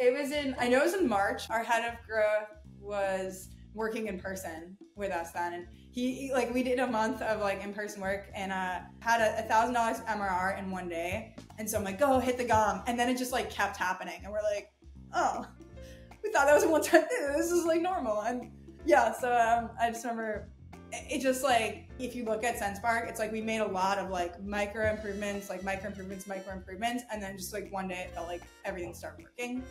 I know it was in March. Our head of growth was working in person with us then. And we did a month of in-person work and had $1,000 MRR in one day. And so I'm like, go hit the gong. And then it just kept happening. And we're like, oh, we thought that was a one-time thing. This is normal. And yeah, so I just remember it just if you look at Sendspark, it's we made a lot of micro improvements. And then just one day it felt like everything started working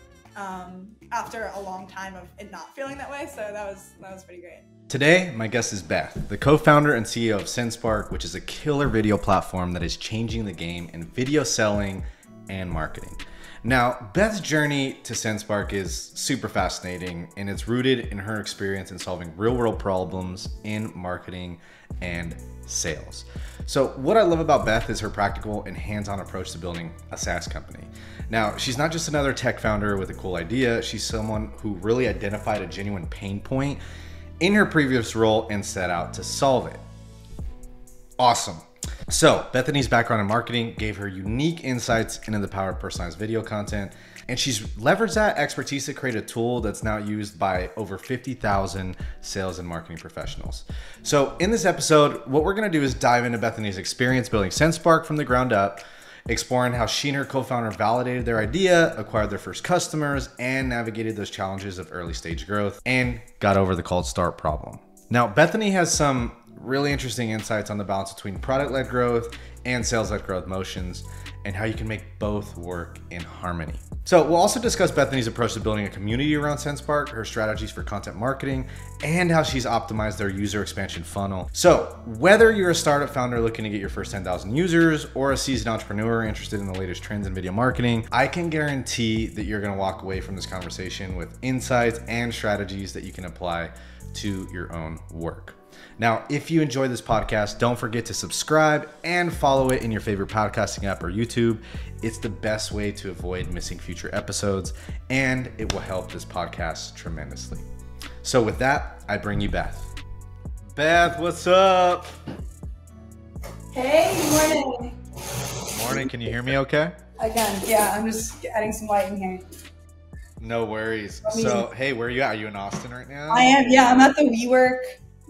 after a long time of it not feeling that way. So that was pretty great. Today, my guest is Beth, the co-founder and CEO of Sendspark, which is a killer video platform that is changing the game in video selling and marketing. Now, Beth's journey to Sendspark is super fascinating, and it's rooted in her experience in solving real-world problems in marketing and sales. So what I love about Beth is her practical and hands-on approach to building a SaaS company. Now, she's not just another tech founder with a cool idea. She's someone who really identified a genuine pain point in her previous role and set out to solve it. Awesome. So Bethany's background in marketing gave her unique insights into the power of personalized video content, and she's leveraged that expertise to create a tool that's now used by over 50,000 sales and marketing professionals. So in this episode, what we're gonna do is dive into Bethany's experience building Sendspark from the ground up, exploring how she and her co-founder validated their idea, acquired their first customers, and navigated those challenges of early stage growth, and got over the cold start problem. Now, Bethany has some really interesting insights on the balance between product-led growth and sales-led growth motions and how you can make both work in harmony. So we'll also discuss Bethany's approach to building a community around Sendspark, her strategies for content marketing, and how she's optimized their user expansion funnel. So whether you're a startup founder looking to get your first 10,000 users or a seasoned entrepreneur interested in the latest trends in video marketing, I can guarantee that you're gonna walk away from this conversation with insights and strategies that you can apply to your own work. Now, if you enjoy this podcast, don't forget to subscribe and follow it in your favorite podcasting app or YouTube. It's the best way to avoid missing future episodes, and it will help this podcast tremendously. So with that, I bring you Beth. Beth, what's up? Hey, good morning. Morning, can you hear me okay? I can, yeah, I'm just adding some light in here. No worries. So, hey, where are you at? Are you in Austin right now? I am, yeah, I'm at the WeWork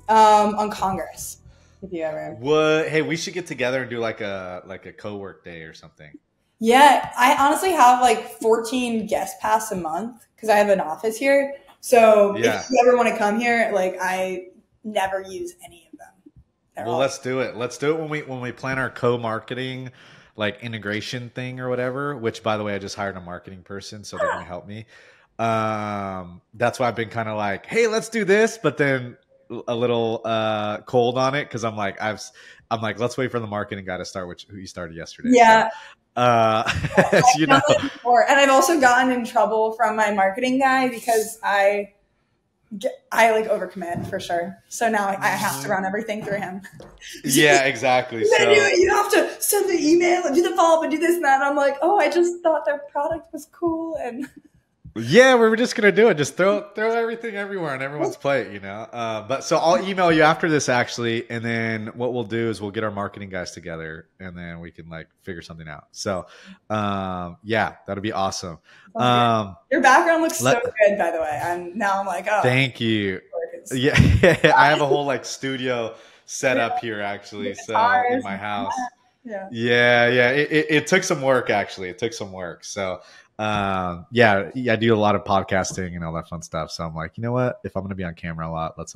on Congress. If you ever. What? Hey, we should get together and do like a co-work day or something. Yeah, I honestly have 14 guest pass a month because I have an office here. So yeah. If you ever want to come here, I never use any of them. Well, let's do it. Let's do it when we plan our co-marketing integration thing or whatever, which by the way, I just hired a marketing person, so they're going to help me. That's why I've been kind of hey, let's do this, but then a little cold on it because I'm like, let's wait for the marketing guy to start, who you started yesterday. Yeah. So, you know. And I've also gotten in trouble from my marketing guy because I overcommit for sure. So now I have to run everything through him. Yeah, exactly. You gotta do it. You have to send the email and do the follow up and do this and that. And I'm like, oh, I just thought their product was cool and. Yeah, we were just gonna do it. Just throw everything everywhere on everyone's plate, you know. But so I'll email you after this actually, and then what we'll do is we'll get our marketing guys together, and then we can figure something out. So, yeah, that'll be awesome. Your background looks so good, by the way. I'm like, oh, thank you. Yeah, I have a whole studio set up here actually, so in my house. Yeah. It took some work actually. It took some work. So. Yeah, I do a lot of podcasting and all that fun stuff. So I'm like, you know what? If I'm going to be on camera a lot, let's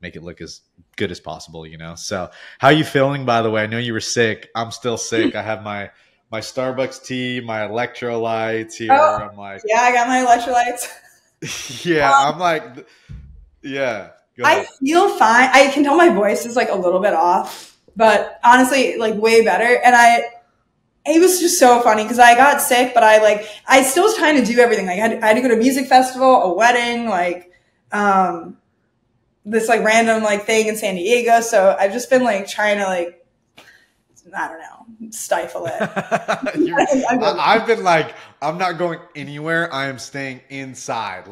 make it look as good as possible, you know? So how are you feeling, by the way? I know you were sick. I'm still sick. I have my Starbucks tea, my electrolytes here. Oh, I'm like, yeah, I got my electrolytes. Yeah. Yeah. I feel fine. I can tell my voice is a little bit off, but honestly, way better. And it was just so funny because I got sick, but I still was trying to do everything. I had to go to a music festival, a wedding, this random thing in San Diego. So I've just been trying to I don't know, stifle it. I've been I'm not going anywhere. I am staying inside.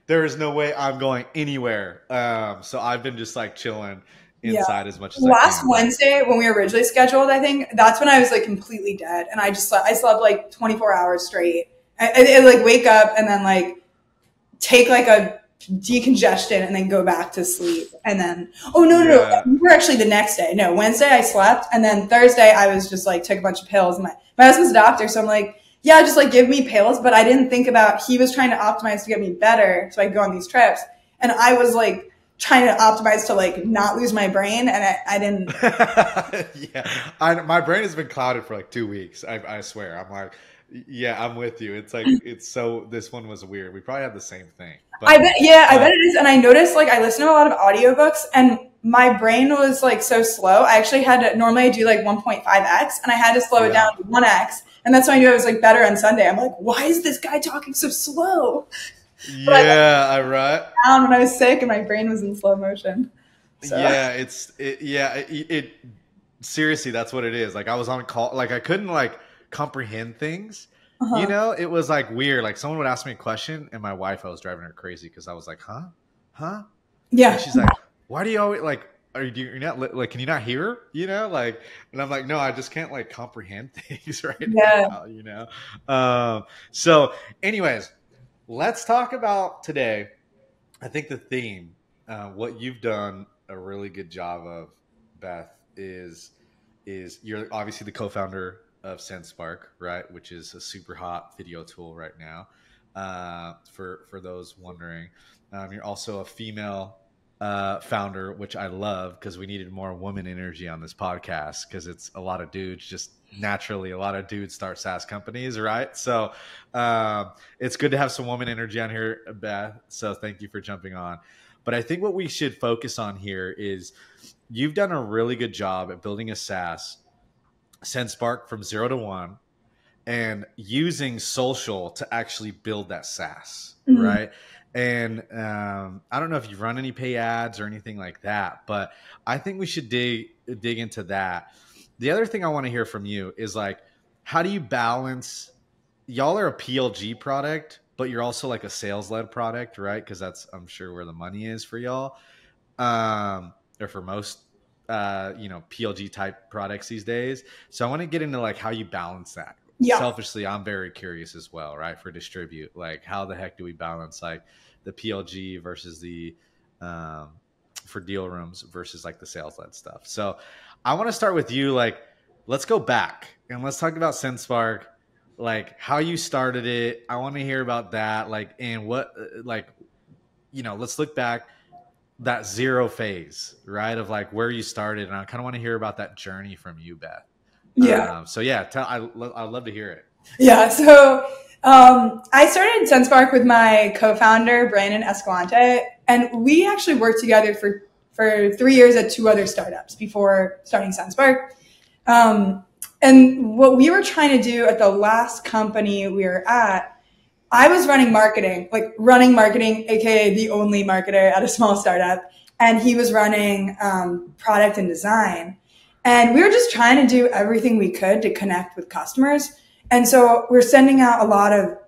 There is no way I'm going anywhere. So I've been just chilling inside as much as last Wednesday when we were originally scheduled, I think that's when I was completely dead, and I slept 24 hours straight, I like wake up and then like take like a decongestion and then go back to sleep. And then, no. We were actually the next day. No, Wednesday I slept. And then Thursday I was just like, took a bunch of pills. My husband's a doctor. So I'm like, yeah, just like give me pills. But I didn't think about, he was trying to optimize to get me better so I could go on these trips. And I was like trying to optimize to like not lose my brain. And I didn't. Yeah. My brain has been clouded for like 2 weeks. I swear. I'm like, yeah, I'm with you. It's like, this one was weird. We probably had the same thing. But, I bet it is. And I noticed like I listen to a lot of audiobooks and my brain was like so slow. I actually had to, normally I do like 1.5x and I had to slow it down to 1x. And that's when I knew I was like better on Sunday. I'm like, why is this guy talking so slow? Right. Down when I was sick and my brain was in slow motion. So. Yeah, seriously, that's what it is. Like I was on a call, like I couldn't like comprehend things. You know, it was like weird. Like someone would ask me a question and my wife, I was driving her crazy because I was like, huh? Yeah. And she's like, why do you always like, you're not like, can you not hear? You know, like, and I'm like, no, I just can't like comprehend things right now, you know? So anyways, let's talk about today. I think the theme, what you've done a really good job of, Beth, is you're obviously the co-founder of Sendspark, right? Which is a super hot video tool right now. For those wondering, you're also a female founder, which I love because we needed more woman energy on this podcast because it's a lot of dudes, just naturally a lot of dudes start SaaS companies, right? So it's good to have some woman energy on here, Beth. So thank you for jumping on. But I think what we should focus on here is you've done a really good job at building a SaaS, Sendspark, from 0 to 1, and using social to actually build that SaaS, right? And I don't know if you run any pay ads or anything like that, but I think we should dig into that. The other thing I want to hear from you is like, how do you balance? Y'all are a PLG product, but you're also like a sales-led product, right? Because that's, I'm sure, where the money is for y'all, or for most PLG type products these days. So I want to get into like how you balance that. Yeah. Selfishly, I'm very curious as well, right? For distribute, like how the heck do we balance like the PLG versus the for deal rooms versus like the sales led stuff. So I want to start with you. Like, let's go back and let's talk about Sendspark, like how you started it. I want to hear about that. Like, and what, like, let's look back that 0 phase, right? Of like where you started. And I kind of want to hear about that journey from you, Beth. Yeah. I'd love to hear it. Yeah. So I started Sendspark with my co-founder, Brandon Escalante, and we actually worked together for 3 years at 2 other startups before starting Sendspark. And what we were trying to do at the last company we were at, I was running marketing, aka the only marketer at a small startup, and he was running product and design. And we were just trying to do everything we could to connect with customers. And so we're sending out a lot of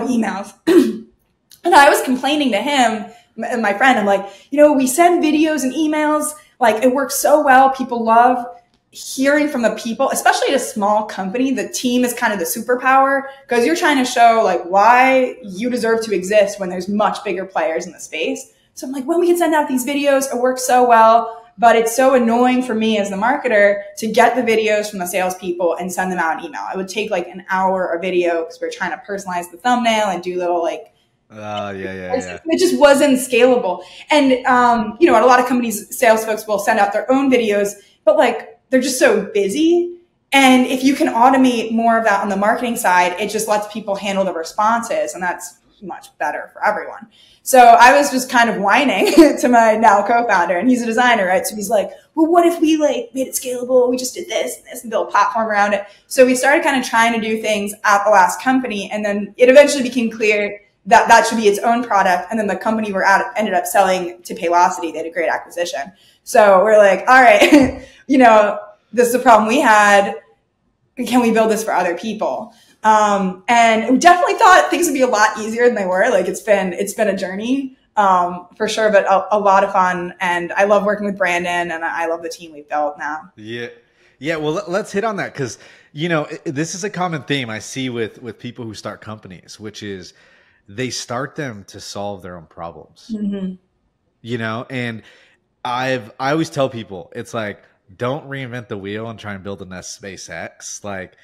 emails. And I was complaining to him and my friend, I'm like, we send videos and emails, like it works so well. People love hearing from the people, especially at a small company. The team is kind of the superpower because you're trying to show like why you deserve to exist when there's much bigger players in the space. So I'm like, when we can send out these videos, it works so well. But it's so annoying for me as the marketer to get the videos from the salespeople and send them out an email. It would take like an hour a video because we're trying to personalize the thumbnail and do little like, it just wasn't scalable. And, at a lot of companies, sales folks will send out their own videos, but like they're just so busy. And if you can automate more of that on the marketing side, it just lets people handle the responses. And that's much better for everyone. So I was just kind of whining to my now co-founder, and he's a designer, right? So he's like, well, what if we like made it scalable? We just did this and this and built a platform around it. So we started kind of trying to do things at the last company. And then it eventually became clear that that should be its own product. And then the company we're at ended up selling to Paylocity. They had a great acquisition. So we're like, all right, this is a problem we had. Can we build this for other people? And we definitely thought things would be a lot easier than they were. Like it's been a journey, for sure, but a lot of fun. And I love working with Brandon and I love the team we've built now. Yeah. Yeah, well, let's hit on that because, you know, this is a common theme I see with people who start companies, which is they start them to solve their own problems, Mm-hmm. you know, and I always tell people it's like, don't reinvent the wheel and try and build a next SpaceX. Like,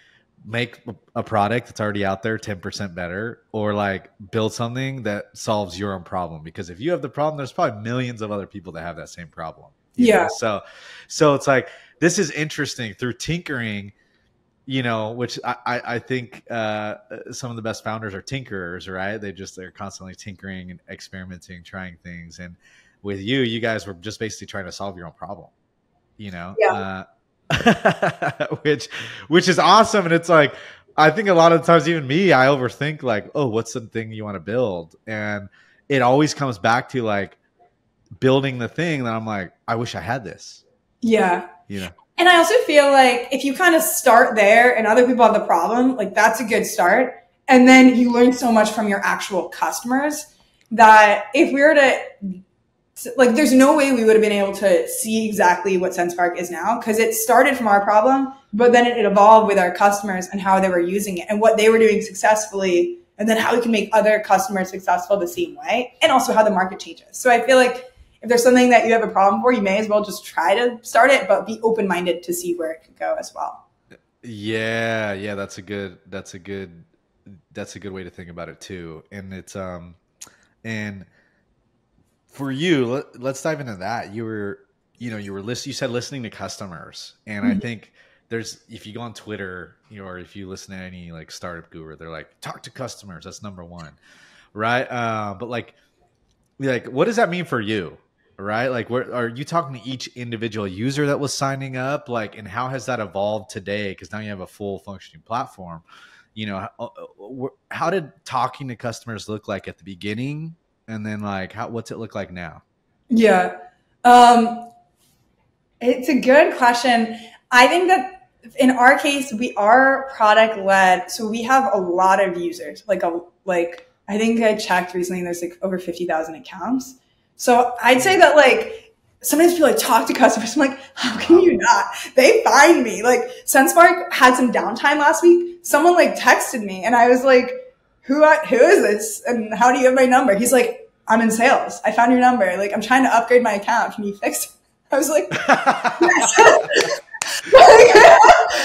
make a product that's already out there 10% better, or like build something that solves your own problem. Because if you have the problem, there's probably millions of other people that have that same problem. You Yeah. know, so it's like, this is interesting through tinkering, you know, which I think some of the best founders are tinkerers, right? They're constantly tinkering and experimenting, trying things. And with you guys were just basically trying to solve your own problem, you know, Yeah. which is awesome. And it's like, I think a lot of times, even me, I overthink like, oh, what's the thing you want to build? And it always comes back to like building the thing that I'm like, I wish I had this, Yeah. you know? And I also feel like if you kind of start there and other people have the problem, like that's a good start. And then you learn so much from your actual customers that if we were to, like, there's no way we would have been able to see exactly what Sendspark is now because it started from our problem, but then it evolved with our customers and how they were using it and what they were doing successfully, and then how we can make other customers successful the same way, and also how the market changes. So I feel like if there's something that you have a problem for, you may as well just try to start it, but be open-minded to see where it could go as well. Yeah, that's a good way to think about it too. And it's and for you, let's dive into that. You said listening to customers, and I think if you go on Twitter, or if you listen to any like startup guru, they're like, talk to customers. That's number one, right? But like, what does that mean for you? Right? Like, where are you talking to each individual user that was signing up? Like, and how has that evolved today? Because now you have a full functioning platform. You know, how did talking to customers look like at the beginning? And then like, what's it look like now? Yeah. It's a good question. I think that in our case, we are product led. So we have a lot of users, like I think I checked recently, there's like over 50,000 accounts. So I'd say that like sometimes people like talk to customers. I'm like, how can you not? They find me. Like Sendspark had some downtime last week. Someone like texted me and I was like, who is this? And how do you have my number? He's like, I'm in sales. I found your number. Like, I'm trying to upgrade my account. Can you fix it? I was like, yes.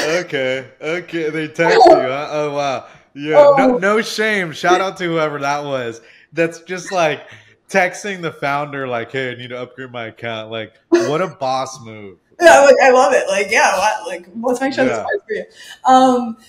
Okay. They text you, huh? Oh, wow. Yeah. No shame. Shout out to whoever that was. That's just like texting the founder, like, hey, I need to upgrade my account. Like, what a boss move. Yeah, like I love it. Like, yeah, what? Like, let's make sure this works for you.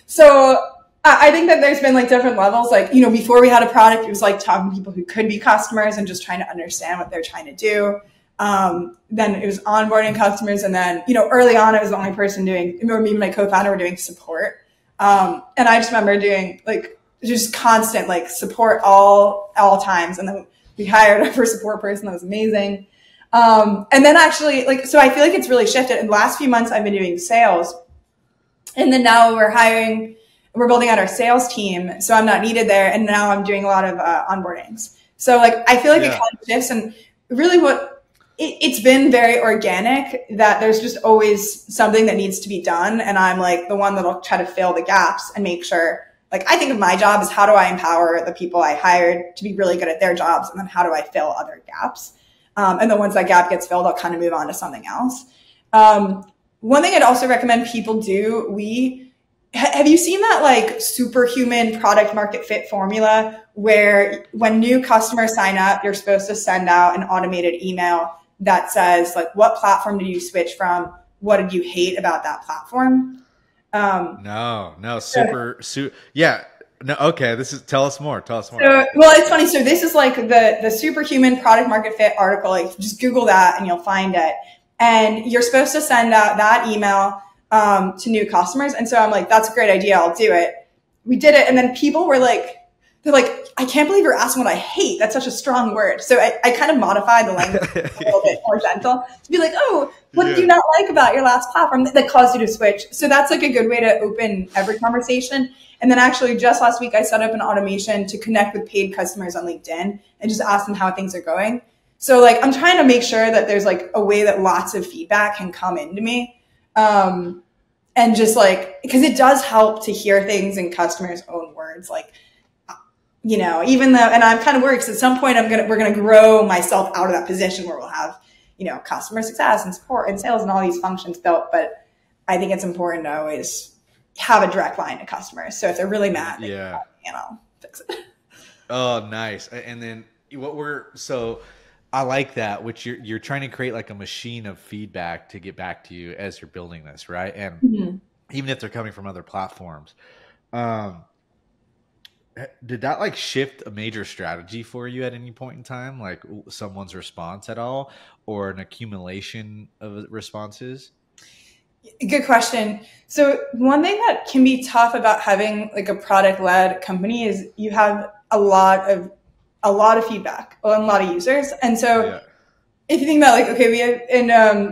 So I think that there's been like different levels. Like, you know, before we had a product, it was like talking to people who could be customers and just trying to understand what they're trying to do. Then it was onboarding customers. And then, you know, early on, I was the only person me and my co-founder were doing support. And I just remember doing like just constant like support all times. And then we hired our first support person. That was amazing. And then actually like, so I feel like it's really shifted. In the last few months, I've been doing sales. And then now we're building out our sales team. So I'm not needed there. And now I'm doing a lot of onboardings. So like, I feel like it kind of shifts, and really it's been very organic that there's just always something that needs to be done. And I'm like the one that'll try to fill the gaps and make sure, like, I think of my job as how do I empower the people I hired to be really good at their jobs? And then how do I fill other gaps? And then once that gap gets filled, I'll kind of move on to something else. One thing I'd also recommend people do, have you seen that like superhuman product market fit formula where when new customers sign up, you're supposed to send out an automated email that says like, what platform did you switch from? What did you hate about that platform? No, yeah. No, okay. Tell us more. So, well, it's funny. So this is like the superhuman product market fit article. Like just Google that and you'll find it. And you're supposed to send out that email to new customers. And so I'm like, that's a great idea. I'll do it. We did it. And then people were like, they're like, I can't believe you're asking what I hate. That's such a strong word. So I kind of modified the language a little bit more gentle to be like, oh, what did you not like about your last platform that caused you to switch? So that's like a good way to open every conversation. And then actually just last week, I set up an automation to connect with paid customers on LinkedIn and just ask them how things are going. So like, I'm trying to make sure that there's like a way that lots of feedback can come into me. And just like, because it does help to hear things in customers' own words. Like, even though, and I'm kind of worried because at some point we're going to grow myself out of that position where we'll have, customer success and support and sales and all these functions built. But I think it's important to always have a direct line to customers. So if they're really mad, I'll fix it. Oh, nice. And then so I like that, which you're trying to create like a machine of feedback to get back to you as you're building this, right? And even if they're coming from other platforms, did that like shift a major strategy for you at any point in time, like someone's response at all, or an accumulation of responses? Good question. So one thing that can be tough about having like a product-led company is you have a lot of feedback and a lot of users. And so if you think about like, okay,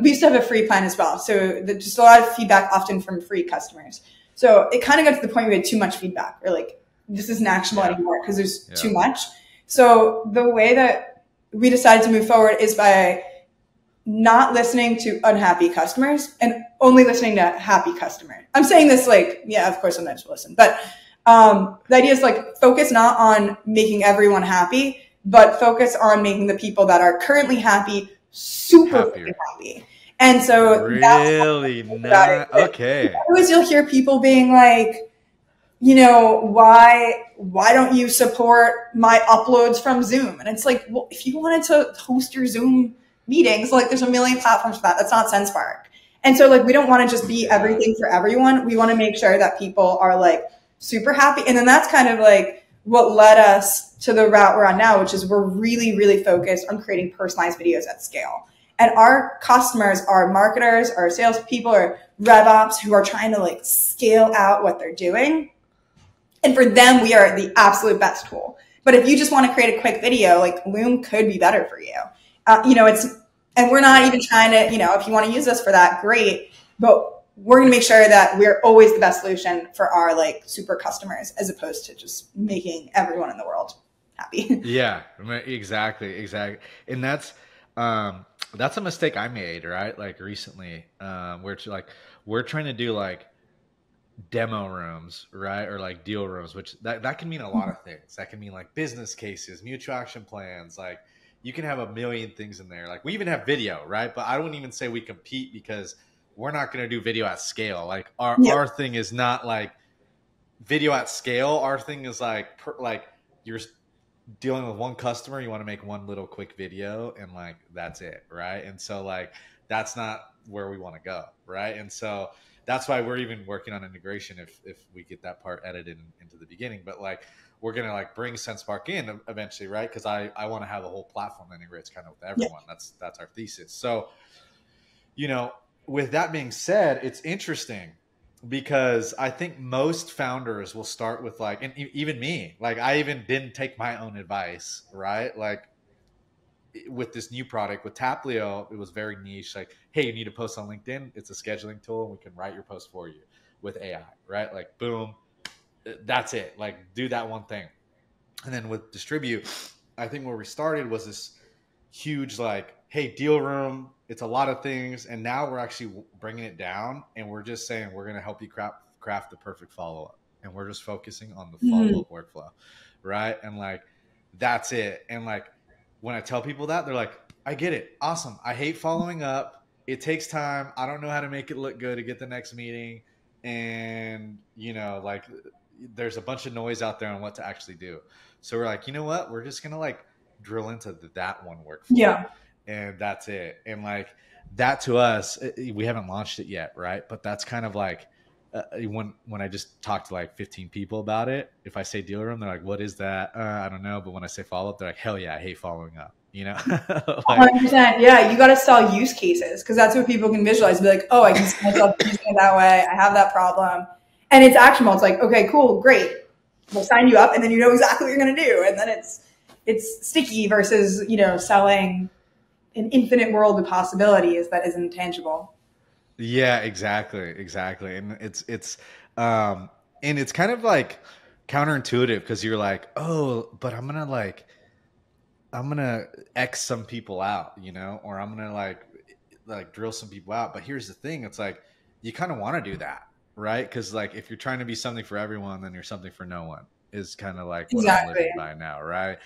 we used to have a free plan as well. So just a lot of feedback often from free customers. So it kind of got to the point where we had too much feedback. We're like, this isn't actionable anymore because there's too much. So the way that we decided to move forward is by not listening to unhappy customers and only listening to happy customers. I'm saying this like, of course sometimes we'll listen, but the idea is like focus not on making everyone happy, but focus on making the people that are currently happy super happy. And so really not okay. Always you'll hear people being like, why don't you support my uploads from Zoom? And it's like, well, if you wanted to host your Zoom meetings, like there's a million platforms for that. That's not Sendspark. And so like, we don't want to just be everything for everyone. We want to make sure that people are like super happy. And then that's kind of like what led us to the route we're on now, which is we're really, really focused on creating personalized videos at scale. And our customers are marketers, or salespeople, or rev ops who are trying to like scale out what they're doing. And for them, we are the absolute best tool. But if you just want to create a quick video, like Loom could be better for you. And we're not even trying to, if you want to use us for that, great. But we're going to make sure that we're always the best solution for our like super customers, as opposed to just making everyone in the world happy. Yeah, exactly. And that's a mistake I made, right? Like recently, where we're trying to do like demo rooms, right? Or like deal rooms, which that can mean a lot of things. That can mean like business cases, mutual action plans, like you can have a million things in there. Like we even have video, right? But I wouldn't even say we compete because we're not going to do video at scale. Like our thing is not like video at scale. Our thing is like you're dealing with one customer, you want to make one little quick video and like that's it, right? And so like that's not where we want to go, right? And so that's why we're even working on integration if we get that part edited into the beginning. But like we're gonna like bring Sendspark in eventually, right? Because I want to have a whole platform that integrates kind of with everyone. That's our thesis. So with that being said, it's interesting because I think most founders will start with like, and even me, like I even didn't take my own advice, right? Like with this new product with Taplio, it was very niche. Like, hey, you need to post on LinkedIn. It's a scheduling tool and we can write your post for you with AI, right? Like boom, that's it. Like do that one thing. And then with Distribute, I think where we started was this huge, like, hey, deal room, it's a lot of things. And now we're actually bringing it down and we're just saying, we're going to help you craft the perfect follow-up. And we're just focusing on the follow-up workflow. Right. And like, that's it. And like, when I tell people that, they're like, I get it. Awesome. I hate following up. It takes time. I don't know how to make it look good to get the next meeting. And, like there's a bunch of noise out there on what to actually do. So we're like, you know what? We're just going to like drill into that one workflow. Yeah. And that's it. And like that to us, we haven't launched it yet. Right. But that's kind of like, when I just talk to like 15 people about it, if I say deal room, they're like, what is that? I don't know. But when I say follow up, they're like, hell yeah, I hate following up, like, 100%. Yeah. You got to sell use cases because that's what people can visualize. Be like, oh, I can see myself using it that way. I have that problem. And it's actionable. It's like, okay, cool, great. We'll sign you up. And then you know exactly what you're going to do. And then it's sticky versus, selling an infinite world of possibilities that isn't tangible. Yeah, exactly. And it's kind of like counterintuitive because you're like, oh, but I'm gonna X some people out, or I'm gonna like drill some people out. But here's the thing, it's like you kind of want to do that, right? Because like if you're trying to be something for everyone, then you're something for no one is kind of like what I'm Exactly. living by now, right?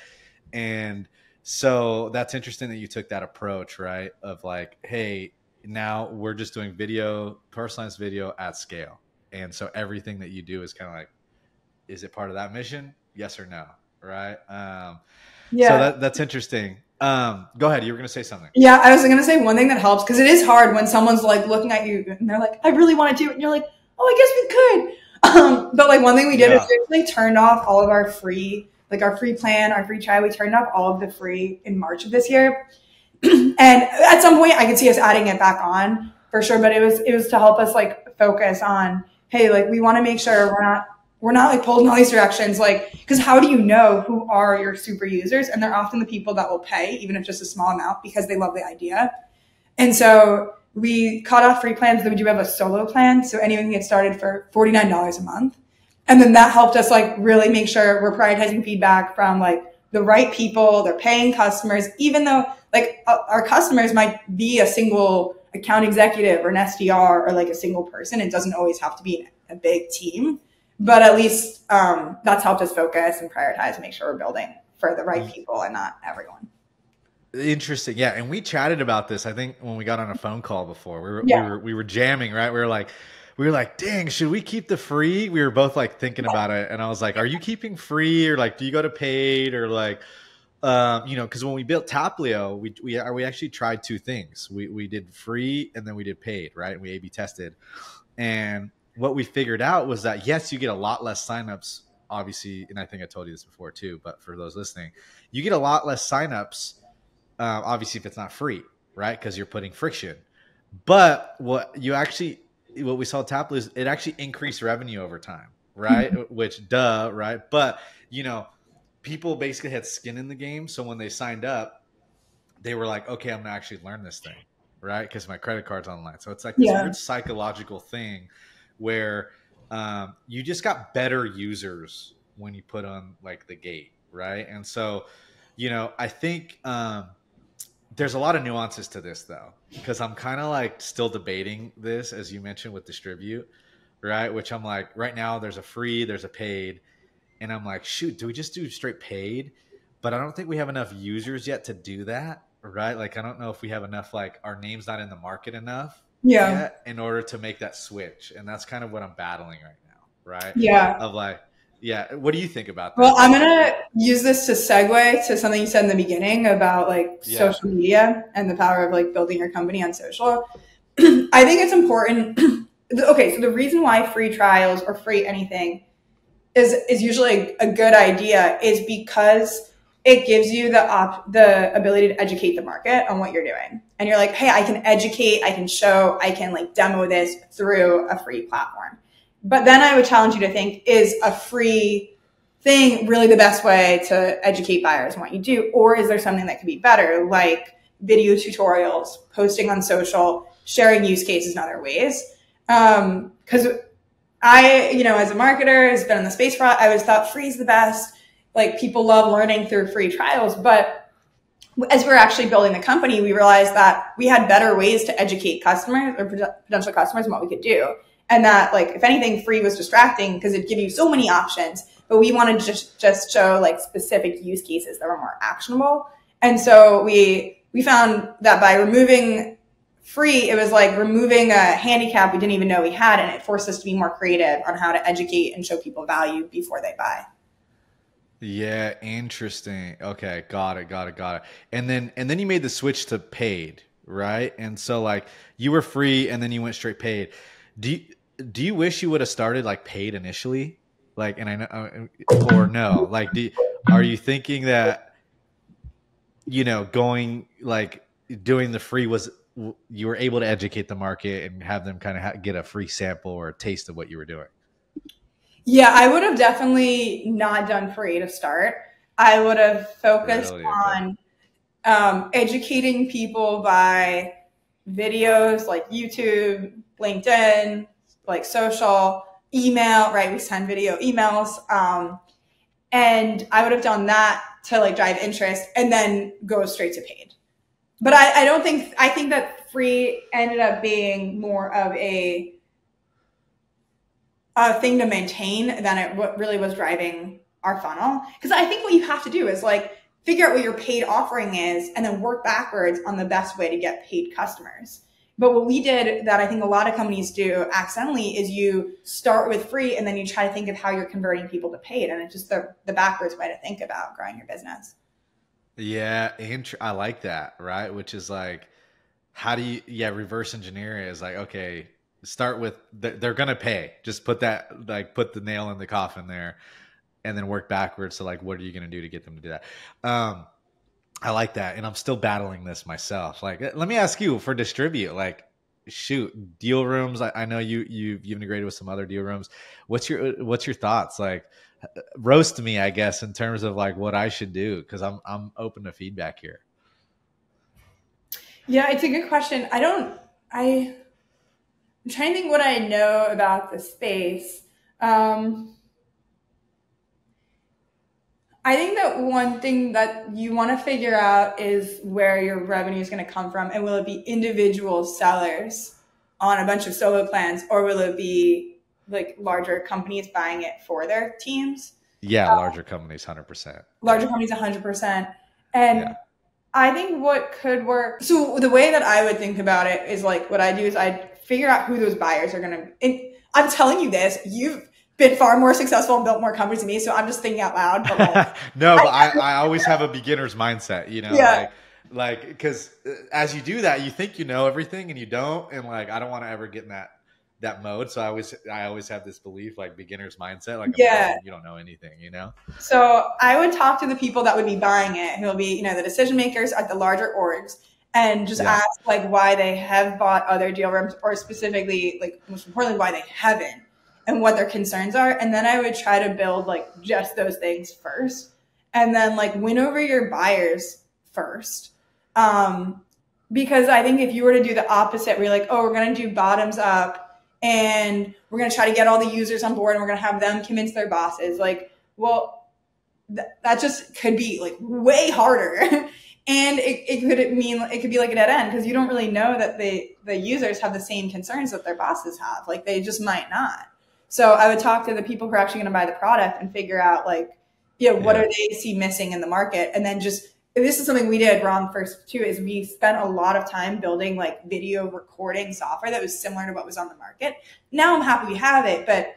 And so that's interesting that you took that approach, right? Of like, hey, now we're just doing video, personalized video at scale. And so everything that you do is kind of like, is it part of that mission? Yes or no, right? So Yeah. that's interesting. Go ahead. You were going to say something. Yeah, I was going to say one thing that helps, because it is hard when someone's like looking at you and they're like, I really want to do it. And you're like, oh, I guess we could. But like one thing we did is we actually turned off all of our free, like our free plan, our free trial. We turned off all of the free in March of this year. And at some point I could see us adding it back on for sure. But it was to help us like focus on, hey, like we want to make sure we're not like pulled in all these directions, like, because how do you know who are your super users? And they're often the people that will pay, even if just a small amount, because they love the idea. And so we cut off free plans. Then we do have a solo plan, so anyone can get started for $49 a month. And then that helped us like really make sure we're prioritizing feedback from like the right people. They're paying customers, even though like our customers might be a single account executive or an SDR or like a single person. It doesn't always have to be a big team. But at least that's helped us focus and prioritize and make sure we're building for the right people and not everyone. Interesting. Yeah. And we chatted about this, I think, when we got on a phone call before. We were jamming, right? We were like, dang, should we keep the free? We were both like thinking about it. And I was like, are you keeping free, or like, do you go to paid, or like, because when we built Taplio, we actually tried two things. We did free and then we did paid, right? And we A/B tested. And what we figured out was that, yes, you get a lot less signups, obviously. And I think I told you this before too, but for those listening, you get a lot less signups, obviously, if it's not free, right? Because you're putting friction. But what we saw at Taplio is it actually increased revenue over time, right? Mm-hmm. Which, right? But, people basically had skin in the game. So when they signed up, they were like, okay, I'm going to actually learn this thing, right? Because my credit card's online. So it's like this weird psychological thing where you just got better users when you put on like the gate, right? And so, I think there's a lot of nuances to this though, because I'm kind of like still debating this, as you mentioned, with distribute, right? Which I'm like, right now there's a free, there's a paid, and I'm like, shoot, do we just do straight paid? But I don't think we have enough users yet to do that, right? Like, I don't know if we have enough, like our name's not in the market enough yet in order to make that switch. And that's kind of what I'm battling right now, right? Yeah. Of like, yeah. What do you think about that? Well, I'm going to use this to segue to something you said in the beginning about like social media and the power of like building your company on social. I think it's important. Okay. So the reason why free trials or free anything is usually a good idea is because it gives you the ability to educate the market on what you're doing. And you're like, hey, I can educate, I can show, I can like demo this through a free platform. But then I would challenge you to think, is a free thing really the best way to educate buyers on what you do? Or is there something that could be better, like video tutorials, posting on social, sharing use cases in other ways? Because I, as a marketer, has been in the space for, I always thought free is the best. Like people love learning through free trials. But as we're actually building the company, we realized that we had better ways to educate customers or potential customers on what we could do. And that, like, if anything, free was distracting because it'd give you so many options. But we wanted to just show like specific use cases that were more actionable. And so we found that by removing free, it was like removing a handicap we didn't even know we had, and it forced us to be more creative on how to educate and show people value before they buy. Yeah, interesting. Okay, got it. And then you made the switch to paid, right? And so like you were free and then you went straight paid. Do you wish you would have started like paid initially? Like, and I know, or no, like, are you thinking that, going like doing the free you were able to educate the market and have them kind of get a free sample or a taste of what you were doing? Yeah, I would have definitely not done free to start. I would have focused on educating people by videos like YouTube, LinkedIn, like social, email, right? We send video emails. And I would have done that to like drive interest and then go straight to paid. But I think that free ended up being more of a thing to maintain than it what really was driving our funnel. Because I think what you have to do is like figure out what your paid offering is and then work backwards on the best way to get paid customers. But what we did that I think a lot of companies do accidentally is you start with free and then you try to think of how you're converting people to paid. And it's just the backwards way to think about growing your business. Yeah, I like that, right? Which is like, how do you, reverse engineer it is like, okay, start with, they're going to pay. Just put the nail in the coffin there and then work backwards. So like, what are you going to do to get them to do that? I like that. And I'm still battling this myself. Like, let me ask you for distribute, like, shoot, deal rooms. I know you've integrated with some other deal rooms. What's your thoughts? Like, roast me, I guess, in terms of like what I should do. Cause I'm open to feedback here. Yeah, it's a good question. I'm trying to think what I know about the space. I think that one thing that you want to figure out is where your revenue is going to come from, and will it be individual sellers on a bunch of solo plans, or will it be like larger companies buying it for their teams? Yeah, larger companies, 100%. Larger companies, 100%. And I think what could work. So the way that I would think about it is like what I do is I figure out who those buyers are going to. And I'm telling you this, you've been far more successful and built more companies than me. So I'm just thinking out loud. But like, no, but I always have a beginner's mindset, you know, yeah. like, because as you do that, you think you know everything and you don't. And like, I don't want to ever get in that mode. So I always have this belief, like beginner's mindset, like, you don't know anything, you know? So I would talk to the people that would be buying it, who'll be, you know, the decision makers at the larger orgs, and just ask like why they have bought other deal rooms, or specifically, like most importantly, why they haven't and what their concerns are. And then I would try to build like just those things first, and then like win over your buyers first. Because I think if you were to do the opposite, where you're like, oh, we're going to do bottoms up, and we're going to try to get all the users on board and we're going to have them convince their bosses. Like, well, that just could be like way harder. And it could be like a dead end, because you don't really know that the users have the same concerns that their bosses have. Like, they just might not. So I would talk to the people who are actually going to buy the product and figure out like, what do they see missing in the market? And then this is something we did wrong first too, is we spent a lot of time building like video recording software that was similar to what was on the market. Now I'm happy we have it, but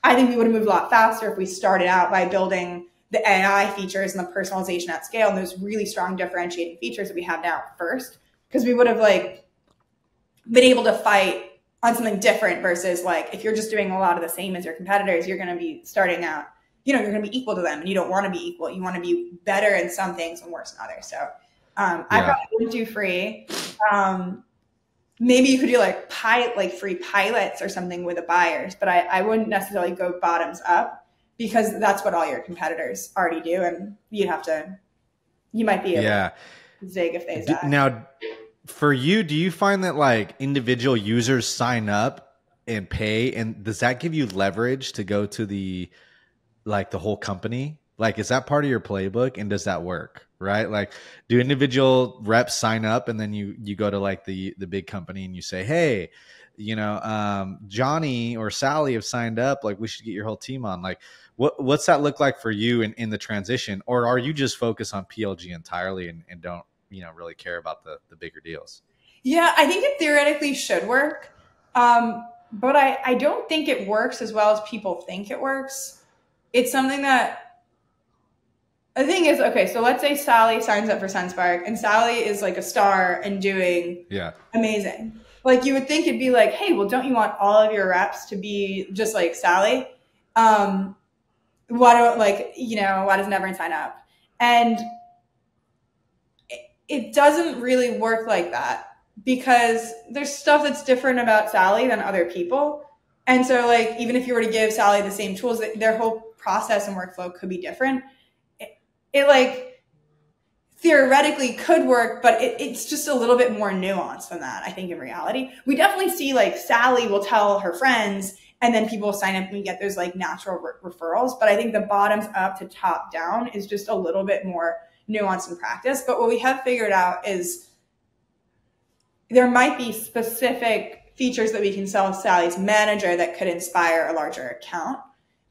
I think we would have moved a lot faster if we started out by building the AI features and the personalization at scale and those really strong differentiating features that we have now first, because we would have like been able to fight on something different versus like, if you're just doing a lot of the same as your competitors, you're going to be starting out, you're going to be equal to them, and you don't want to be equal. You want to be better in some things and worse in others. So I probably wouldn't do free. Maybe you could do like free pilots or something with the buyers, but I wouldn't necessarily go bottoms up, because that's what all your competitors already do. And you might be able to zig if they zag. Now, for you, do you find that like individual users sign up and pay, and does that give you leverage to go to the whole company? Like, is that part of your playbook, and does that work? Right? Like, do individual reps sign up and then you go to like the big company and you say, hey, Johnny or Sally have signed up, like we should get your whole team on. Like, what's that look like for you in the transition? Or are you just focused on PLG entirely and don't, really care about the bigger deals? Yeah, I think it theoretically should work. But I don't think it works as well as people think it works. It's something that, the thing is, okay, so let's say Sally signs up for Sendspark, and Sally is like a star and doing amazing. Like, you would think it'd be like, hey, well, don't you want all of your reps to be just like Sally? Why doesn't everyone sign up? And it doesn't really work like that, because there's stuff that's different about Sally than other people. And so like, even if you were to give Sally the same tools, their whole process and workflow could be different. It like theoretically could work, but it's just a little bit more nuanced than that, I think, in reality. We definitely see like Sally will tell her friends, and then people will sign up and we get those like natural referrals. But I think the bottoms up to top down is just a little bit more nuanced in practice. But what we have figured out is there might be specific features that we can sell Sally's manager that could inspire a larger account.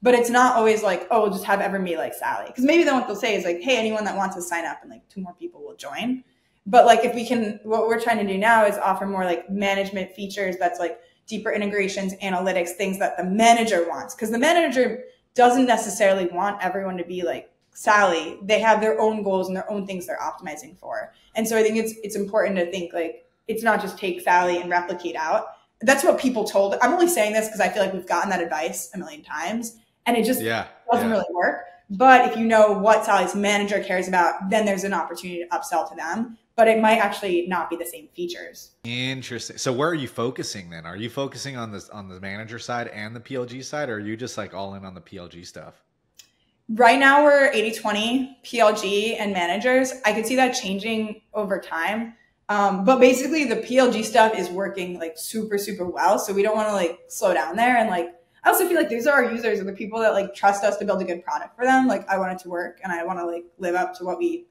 But it's not always like, oh, we'll just have everyone be like Sally. Because maybe then what they'll say is like, hey, anyone that wants to sign up, and like 2 more people will join. But like if we can, what we're trying to do now is offer more like management features that's like deeper integrations, analytics, things that the manager wants. Because the manager doesn't necessarily want everyone to be like Sally. They have their own goals and their own things they're optimizing for. And so I think it's important to think like, it's not just take Sally and replicate out. That's what people told. I'm only saying this because I feel like we've gotten that advice a million times. And it just doesn't really work. But if you know what Sally's manager cares about, then there's an opportunity to upsell to them. But it might actually not be the same features. Interesting. So where are you focusing then? Are you focusing on the manager side and the PLG side, or are you just like all in on the PLG stuff? Right now we're 80-20 PLG and managers. I could see that changing over time. But basically the PLG stuff is working like super, super well. So we don't want to like slow down there. And like, I also feel like these are our users, or the people that like trust us to build a good product for them. Like I want it to work and I want to like live up to what we,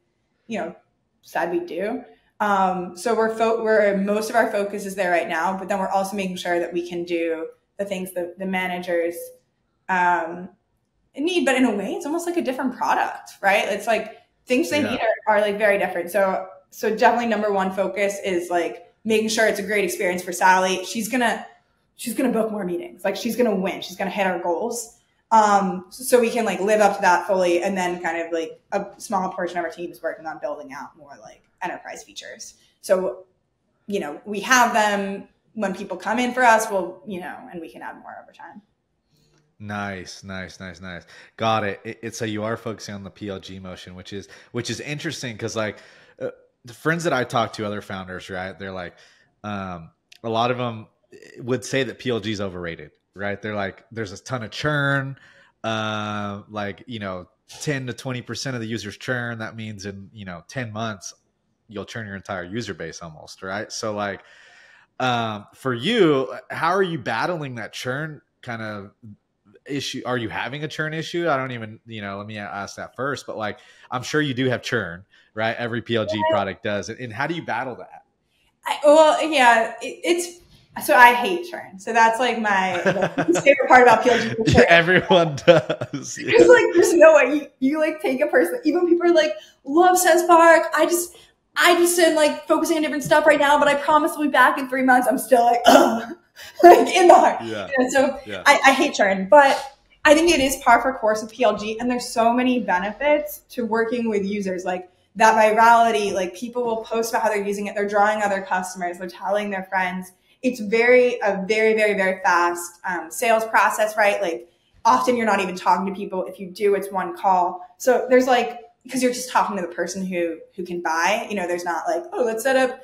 said we'd do. So we're most of our focus is there right now, but then we're also making sure that we can do the things that the managers need, but in a way it's almost like a different product, right? It's like things they need are like very different. So definitely number one focus is like making sure it's a great experience for Sally. She's gonna book more meetings. Like she's gonna win. She's gonna hit our goals. So we can like live up to that fully, and then kind of like a small portion of our team is working on building out more like enterprise features. So, we have them when people come in for us, and we can add more over time. Nice. Got it. So you are focusing on the PLG motion, which is interesting because like the friends that I talk to, other founders, right? They're like, a lot of them would say that PLG is overrated, right? They're like, there's a ton of churn, 10 to 20% of the users churn. That means in, 10 months, you'll churn your entire user base almost, right? So like, for you, how are you battling that churn kind of issue? Are you having a churn issue? I don't even, let me ask that first, but like, I'm sure you do have churn, right? Every PLG product does. And how do you battle that? So I hate churn. So that's like my favorite part about PLG. Everyone does. Because like, there's no way you like take a person, even people are like, love Sendspark. I just am like focusing on different stuff right now, but I promise we'll be back in 3 months. I'm still like, like in the heart. I hate churn, but I think it is par for course of PLG. And there's so many benefits to working with users, like that virality, like people will post about how they're using it. They're drawing other customers. They're telling their friends. It's a very, very, very fast sales process, right? Like often you're not even talking to people. If you do, it's one call. So there's like, because you're just talking to the person who can buy, there's not like, oh, let's set up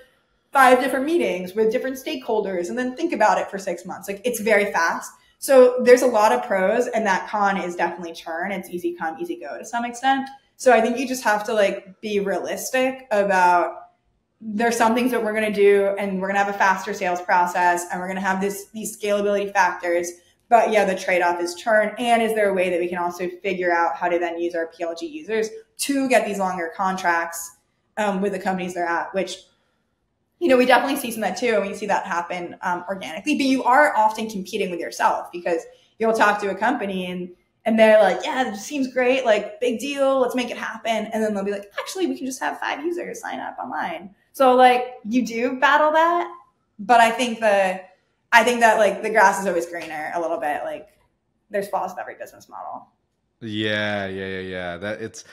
5 different meetings with different stakeholders and then think about it for 6 months. Like it's very fast. So there's a lot of pros, and that con is definitely churn. It's easy come, easy go to some extent. So I think you just have to like be realistic about, there's some things that we're going to do, and we're going to have a faster sales process, and we're going to have these scalability factors. But yeah, the trade-off is churn. And is there a way that we can also figure out how to then use our PLG users to get these longer contracts with the companies they're at, which, we definitely see some of that too. And we see that happen organically, but you are often competing with yourself, because you'll talk to a company and they're like, yeah, this seems great. Like big deal. Let's make it happen. And then they'll be like, actually, we can just have 5 users sign up online. So like you do battle that, but I think that like the grass is always greener a little bit. Like there's flaws with every business model. Yeah. That's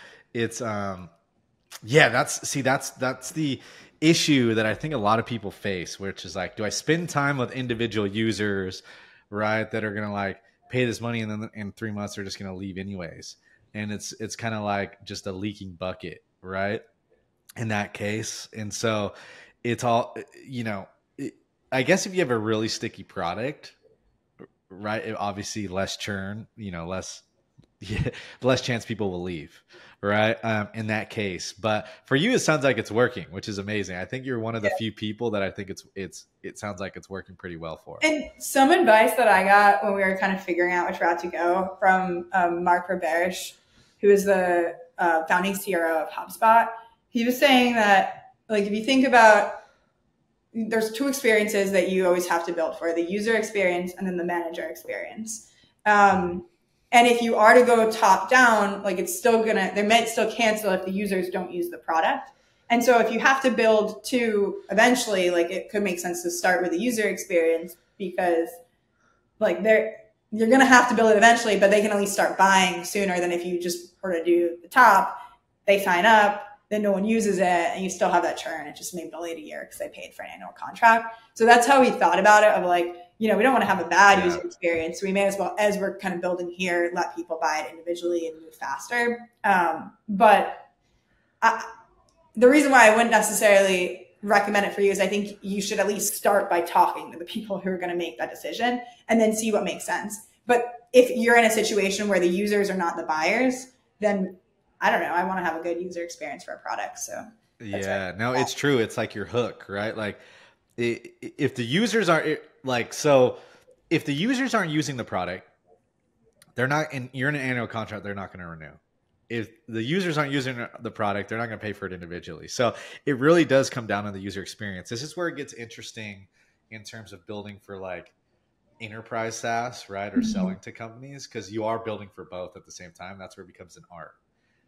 the issue that I think a lot of people face, which is like, do I spend time with individual users, right, that are going to like pay this money, and then in 3 months they're just going to leave anyways. And it's kind of like just a leaking bucket, right, in that case. And so it's all, I guess if you have a really sticky product, right, obviously less churn, less chance people will leave, right, in that case. But for you, it sounds like it's working, which is amazing. I think you're one of the few people that I think it sounds like it's working pretty well for. And some advice that I got when we were kind of figuring out which route to go from Mark Rish, who is the founding CRO of HubSpot. He was saying that, like, if you think about there's two experiences that you always have to build for: the user experience and then the manager experience. And if you are to go top down, like it's still they might still cancel if the users don't use the product. And so if you have to build two eventually, like it could make sense to start with the user experience, because like you're going to have to build it eventually, but they can at least start buying sooner than if you just were to do the top, they sign up, then no one uses it, and you still have that churn. It just maybe delayed a year because they paid for an annual contract. So that's how we thought about it, of like, we don't want to have a bad user experience. So we may as well, as we're kind of building here, let people buy it individually and move faster. But the reason why I wouldn't necessarily recommend it for you is I think you should at least start by talking to the people who are going to make that decision and then see what makes sense. But if you're in a situation where the users are not the buyers, then I don't know. I want to have a good user experience for a product. So yeah, no, it's true. It's like your hook, right? Like if the users aren't if the users aren't using the product, you're in an annual contract, they're not going to renew. If the users aren't using the product, they're not going to pay for it individually. So it really does come down to the user experience. This is where it gets interesting in terms of building for like enterprise SaaS, right? Or selling to companies, because you are building for both at the same time. That's where it becomes an art.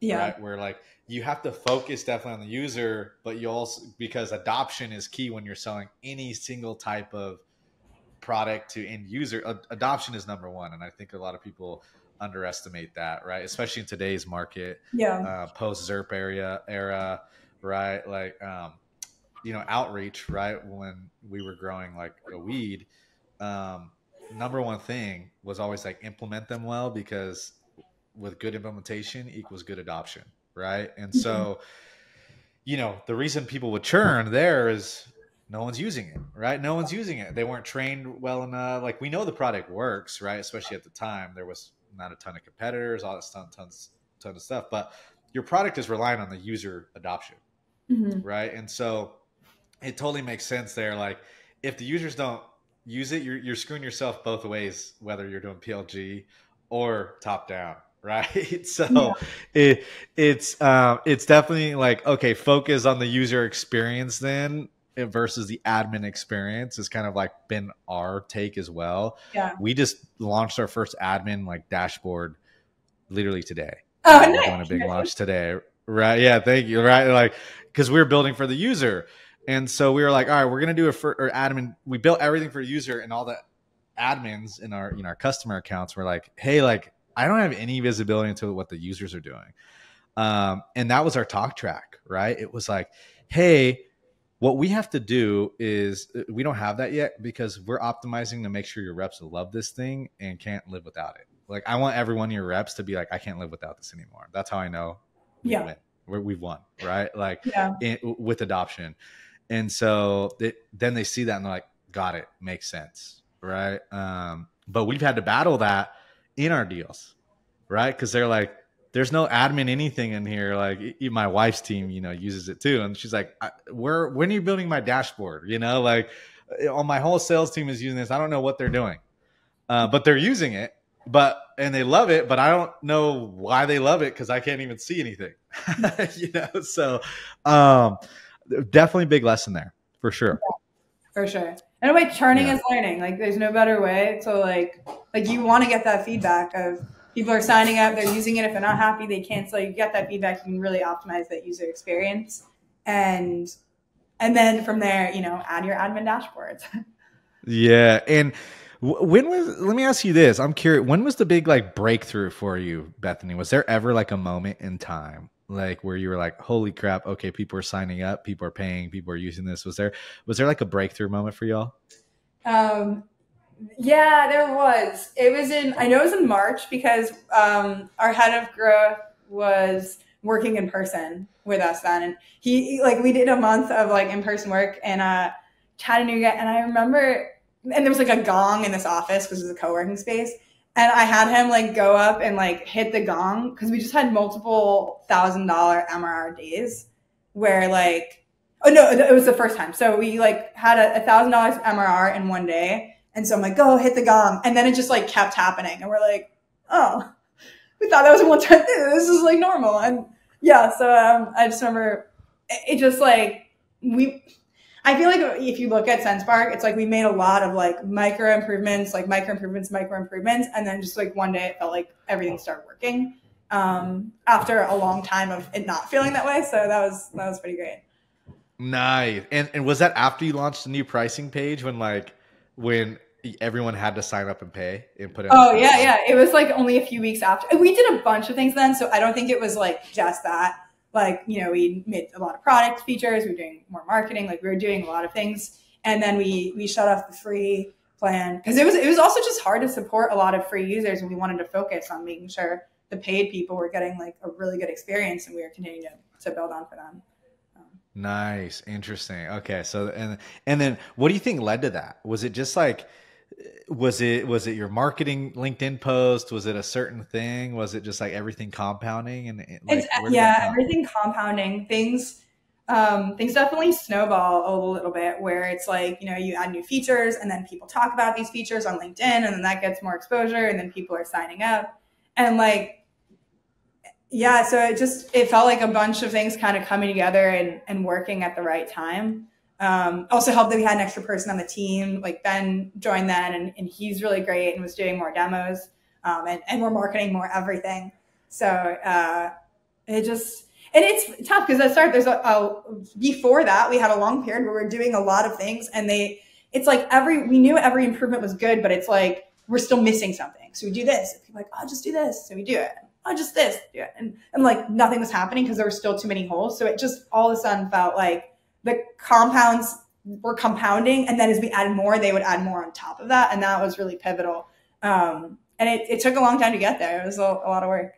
Yeah. Right. Where like you have to focus definitely on the user, but you also, because adoption is key when you're selling any single type of product to end user, adoption is number one. And I think a lot of people underestimate that, right? Especially in today's market, post ZERP era, right? Like, outreach, right? When we were growing like a weed, number one thing was always like implement them well, because with good implementation equals good adoption, right? And so, the reason people would churn there is no one's using it, right? No one's using it. They weren't trained well enough. Like, we know the product works, right? Especially at the time, there was not a ton of competitors, all that stuff, ton of stuff, but your product is relying on the user adoption, right? And so it totally makes sense there. Like, if the users don't use it, you're screwing yourself both ways, whether you're doing PLG or top down, right? So it's definitely like, okay, focus on the user experience then versus the admin experience is kind of like been our take as well. Yeah. We just launched our first admin like dashboard literally today. Oh, we're doing a big launch today, right? Yeah, thank you. Right, like, because we're building for the user, and so we were like, all right, we're gonna do admin. We built everything for user, and all the admins in our customer accounts were like, hey, like, I don't have any visibility into what the users are doing, and that was our talk track, right? It was like, hey, what we have to do is, we don't have that yet because we're optimizing to make sure your reps love this thing and can't live without it. Like, I want every one of your reps to be like, I can't live without this anymore. That's how I know we've won, right? Like, with adoption. And so then they see that and they're like, got it, makes sense, right? But we've had to battle that in our deals, right? Because they're like, there's no admin anything in here. Like, my wife's team, uses it too. And she's like, when are you building my dashboard? Like, my whole sales team is using this. I don't know what they're doing, but they're using it, and they love it, but I don't know why they love it, because I can't even see anything, So definitely big lesson there for sure. For sure. In a way, churning is learning. Like, there's no better way to like you want to get that feedback of people are signing up, they're using it. If they're not happy, they cancel. You get that feedback. You can really optimize that user experience. And then from there, add your admin dashboards. Yeah. And let me ask you this. I'm curious, when was the big like breakthrough for you, Bethany? Was there ever like a moment in time, like, where you were like, holy crap, okay, people are signing up, people are paying, people are using this? Was there like a breakthrough moment for y'all? Yeah, there was. I know it was in March, because our head of growth was working in person with us then. And we did a month of like in-person work in Chattanooga. And I remember, and there was like a gong in this office because it was a co-working space. And I had him like go up and like hit the gong, because we just had multiple $1,000 MRR days where like, oh no, it was the first time. So we like had $1,000 MRR in one day. And so I'm like, go hit the gong. And then it just like kept happening. And we're like, oh, we thought that was a one-time thing. This is like normal. And yeah, so I just remember it just like, I feel like if you look at Sendspark, it's like we made a lot of like micro improvements, and then just like one day it felt like everything started working after a long time of it not feeling that way. So that was pretty great. Nice. And was that after you launched the new pricing page when everyone had to sign up and pay and put in? Oh yeah. It was like only a few weeks after. We did a bunch of things then, so I don't think it was like just that. Like, we made a lot of product features, we were doing more marketing, like we were doing a lot of things. And then we shut off the free plan because it was also just hard to support a lot of free users, and we wanted to focus on making sure the paid people were getting like a really good experience, and we were continuing to build on for them. Nice. Interesting. Okay. So, and then what do you think led to that? Was it just like, was it your marketing LinkedIn post? Was it a certain thing? Was it just like everything compounding everything compounding. Things definitely snowball a little bit where it's like, you add new features and then people talk about these features on LinkedIn and then that gets more exposure and then people are signing up and so it felt like a bunch of things kind of coming together and working at the right time. Also helped that we had an extra person on the team, like Ben joined then and he's really great and was doing more demos and we're marketing more everything. So it's tough because at start before that we had a long period where we were doing a lot of things and it's like we knew every improvement was good, but it's like we're still missing something. So we do this. People are like, oh, just do this. So we do it. Oh, just this. Yeah. And like nothing was happening because there were still too many holes. So it just all of a sudden felt like the compounds were compounding. And then as we added more, they would add more on top of that. And that was really pivotal. And it took a long time to get there. It was a lot of work.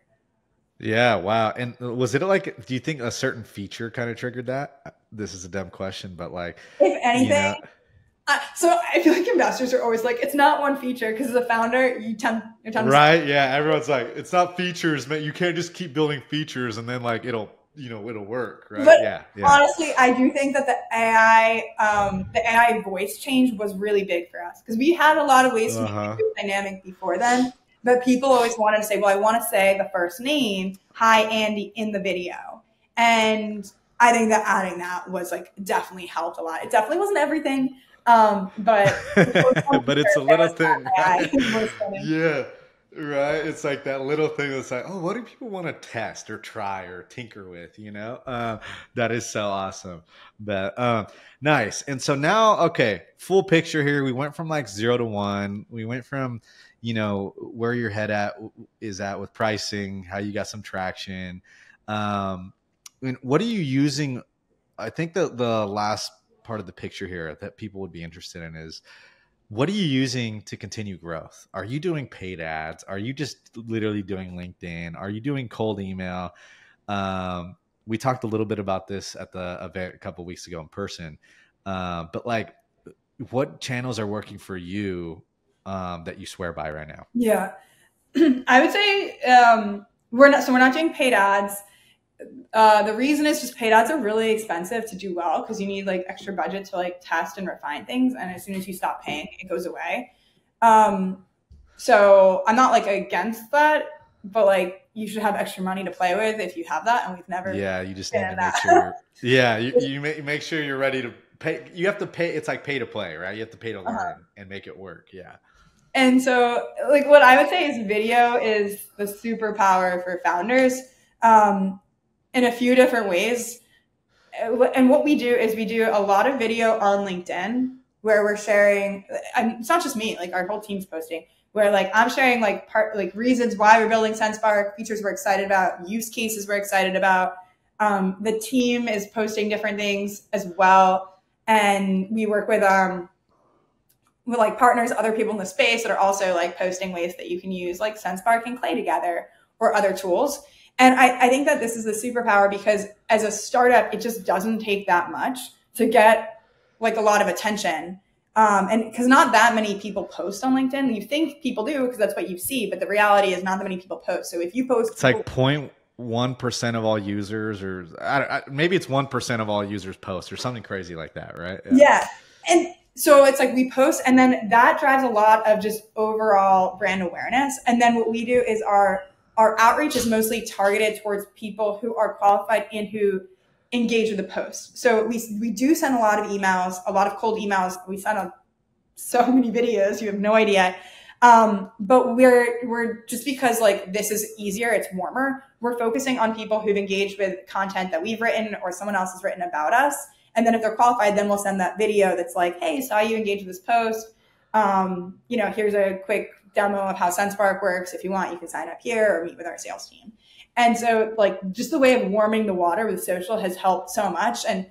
Yeah. Wow. And was it like, do you think a certain feature kind of triggered that? This is a dumb question, but like, if anything, so I feel like investors are always like, it's not one feature because as a founder, you're right. Yeah. Everyone's like, it's not features, man. You can't just keep building features and then like it'll work. Right. But yeah. Honestly, I do think that the AI voice change was really big for us because we had a lot of ways to make it dynamic before then. But people always wanted to say, well, I want to say the first name, hi, Andy, in the video. And I think that adding that was like definitely helped a lot. It definitely wasn't everything. But but it's a little thing. Yeah, right. It's like that little thing that's like, oh, what do people want to test or try or tinker with? That is so awesome. But nice. And so now, okay, full picture here. We went from like 0 to 1. We went from where your head is at with pricing, how you got some traction. What are you using? I think the last part of the picture here that people would be interested in is, what are you using to continue growth? Are you doing paid ads? Are you just literally doing LinkedIn? Are you doing cold email? We talked a little bit about this at the event a couple of weeks ago in person. But like, what channels are working for you that you swear by right now? Yeah, I would say we're not doing paid ads. The reason is just paid ads are really expensive to do well because you need like extra budget to like test and refine things. And as soon as you stop paying, it goes away. So I'm not like against that, but like you should have extra money to play with if you have that. And we've never. Yeah, you just need to make sure. You make sure you're ready to pay. You have to pay. It's like pay to play, right? You have to pay to learn and make it work. Yeah. And so like what I would say is video is the superpower for founders. In a few different ways. And what we do is we do a lot of video on LinkedIn where we're sharing, it's not just me, like our whole team's posting, where like I'm sharing like reasons why we're building Sendspark, features we're excited about, use cases we're excited about. The team is posting different things as well. And we work with like partners, other people in the space that are also like posting ways that you can use like Sendspark and Clay together or other tools. And I think that this is the superpower because as a startup, it just doesn't take that much to get like a lot of attention. And because not that many people post on LinkedIn. You think people do because that's what you see, but the reality is not that many people post. So if you post, it's like 0.1% of all users, or maybe it's 1% of all users post or something crazy like that, right? Yeah. And so it's like we post and then that drives a lot of just overall brand awareness. And then what we do is our outreach is mostly targeted towards people who are qualified and who engage with the post. So we do send a lot of emails, a lot of cold emails. We send out so many videos, you have no idea. But we're just because like this is easier, it's warmer. We're focusing on people who've engaged with content that we've written or someone else has written about us. And then if they're qualified, then we'll send that video that's like, hey, saw you engage with this post. Here's a quick demo of how Sendspark works. If you want, you can sign up here or meet with our sales team. And so like just the way of warming the water with social has helped so much. And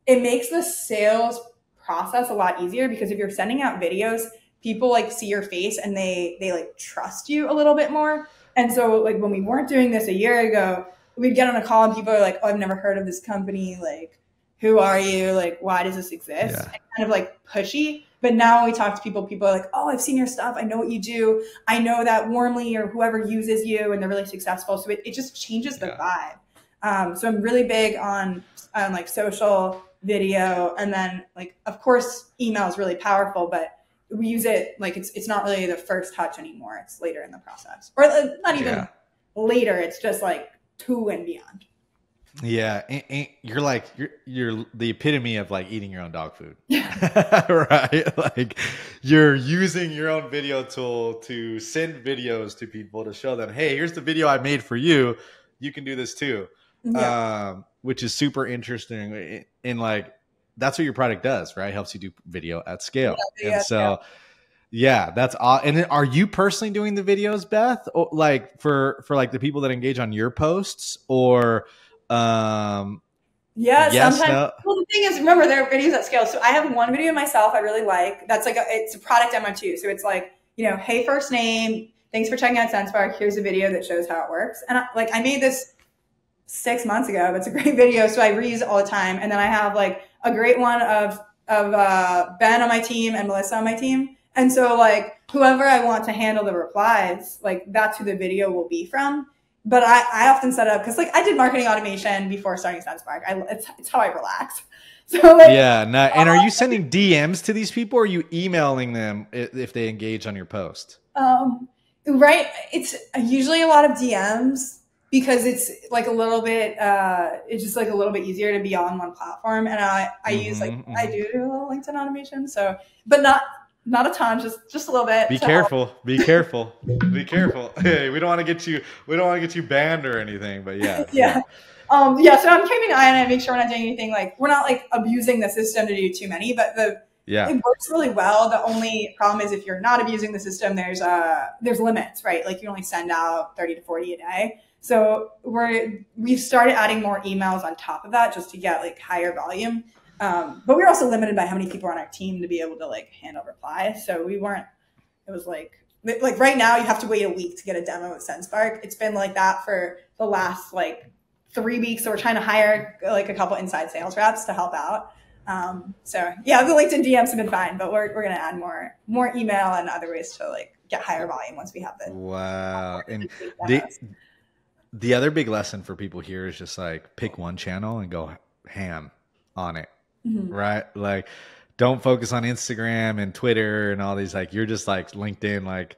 it makes the sales process a lot easier because if you're sending out videos, people like see your face and they like trust you a little bit more. And so like when we weren't doing this a year ago, we'd get on a call and people are like, oh, I've never heard of this company. Like, who are you? Like, why does this exist? Yeah. And kind of like pushy. But now when we talk to people are like, oh, I've seen your stuff. I know what you do. I know that Warmly or whoever uses you and they're really successful. So it just changes the vibe. So I'm really big on like social, video, and then like, of course, email is really powerful, but we use it like it's not really the first touch anymore. It's later in the process, or not even later. It's just like to and beyond. Yeah, and you're like you're the epitome of like eating your own dog food. Yeah. Right? Like you're using your own video tool to send videos to people to show them, hey, here's the video I made for you. You can do this too. Yeah. Which is super interesting. And like that's what your product does, right? Helps you do video at scale. Yeah, and so yeah, that's awesome. And then are you personally doing the videos, Beth? Or like for like the people that engage on your posts or sometimes. No? Well, the thing is, remember, there are videos at scale. So I have one video myself I really like. That's like it's a product demo too. So it's like, hey, first name, thanks for checking out Sendspark. Here's a video that shows how it works. And I made this 6 months ago. It's a great video, so I reuse it all the time. And then I have like a great one of Ben on my team and Melissa on my team. And so like whoever I want to handle the replies, like that's who the video will be from. But I often set up because like I did marketing automation before starting Sendspark. It's how I relax. So like, and are you sending DMs to these people or are you emailing them if they engage on your post? Right. It's usually a lot of DMs because it's like a little bit, it's just like a little bit easier to be on one platform. And I use like, I do a little LinkedIn automation. So, but not a ton, just a little bit. Be careful. Be careful. Hey, we don't want to get you banned or anything, but yeah. So I'm keeping an eye on it, make sure we're not doing anything like, we're not like abusing the system to do too many, but it works really well. The only problem is if you're not abusing the system, there's limits, right? Like you only send out 30 to 40 a day. So we've started adding more emails on top of that just to get like higher volume. But we're also limited by how many people are on our team to be able to like handle replies. So it was like right now you have to wait a week to get a demo with Sendspark. It's been like that for the last like 3 weeks. So we're trying to hire like a couple inside sales reps to help out. The LinkedIn DMs have been fine, but we're going to add more email and other ways to like get higher volume once we have the. Wow. And the other big lesson for people here is just like pick one channel and go ham on it. Mm-hmm. Right? Like don't focus on Instagram and Twitter and all these, like you're just like LinkedIn, like,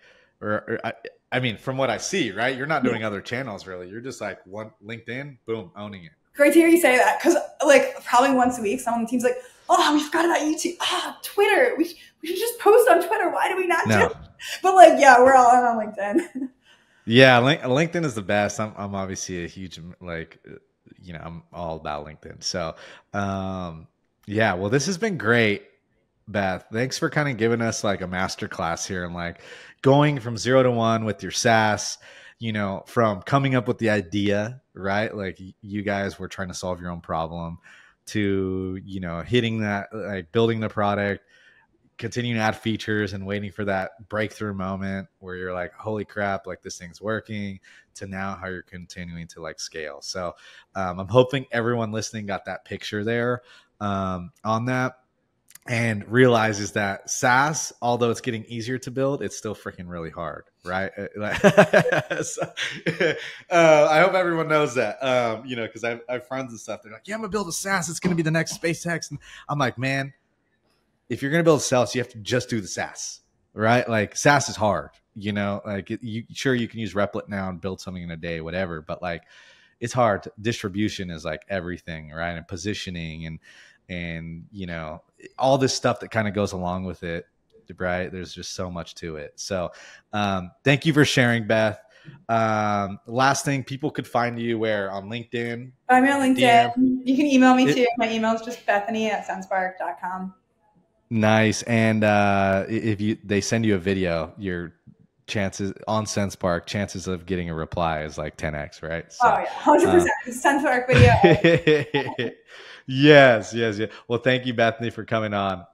I mean, from what I see, right? You're not doing other channels really. You're just like one LinkedIn, boom, owning it. Great to hear you say that. Cause like probably once a week, someone on the team's like, oh, we forgot about YouTube. Twitter. We should just post on Twitter. Why do we not do it? But like, yeah, we're all in on LinkedIn. Yeah. LinkedIn is the best. I'm obviously a huge, like, I'm all about LinkedIn. So, well, this has been great, Beth. Thanks for kind of giving us like a master class here and like going from 0 to 1 with your SaaS, from coming up with the idea, right? Like you guys were trying to solve your own problem to, hitting that, like building the product, continuing to add features and waiting for that breakthrough moment where you're like, holy crap, like this thing's working, to now how you're continuing to like scale. So I'm hoping everyone listening got that picture there on that and realizes that SaaS, although it's getting easier to build, it's still freaking really hard, right? I hope everyone knows that, because I have friends and stuff. They're like, yeah, I'm gonna build a SaaS. It's gonna be the next SpaceX. And I'm like, man, if you're gonna build a SaaS, you have to just do the SaaS, right? Like SaaS is hard, like you can use Replit now and build something in a day, whatever. But like it's hard. Distribution is like everything, right? And positioning and you know, all this stuff that kind of goes along with it, right? There's just so much to it. So thank you for sharing, Beth. Last thing, people could find you where? On LinkedIn? Find me on LinkedIn. DM? You can email me too. My email is just Bethany@sendspark.com. Nice. And if they send you a video, your chances on Sendspark, chances of getting a reply is like 10x, right? So, oh yeah, 100%. Sendspark video. yes. Well, thank you, Bethany, for coming on.